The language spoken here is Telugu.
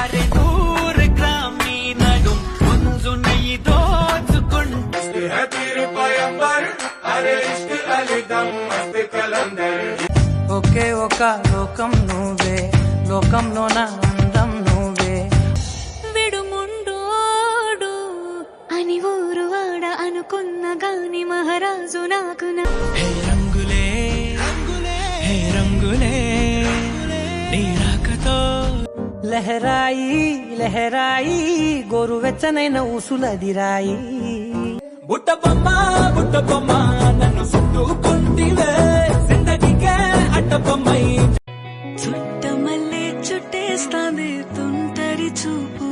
అరే 100 గ్రామ్ నీ నడుం పుంజు నెయ్యి దోచుకుంటే ఒకే ఒక లోకం నువ్వే, లోకంలోన అందం నువ్వే. విడుముండోడు అని ఊరు వాడ అనుకున్న గాని మహారాజు నాకు హే రంగులే హే రంగులే నీ రాకతో లహరాయి లహరాయి గోరువెచ్చనైన ఊసులదిరాయి. బుట్ట బొమ్మ నన్ను చుట్టుకుంటివే జిందగీకే అడ్డ బొమ్మై చుట్టమల్లే చుట్టేస్తాంది తుంటరి చూపు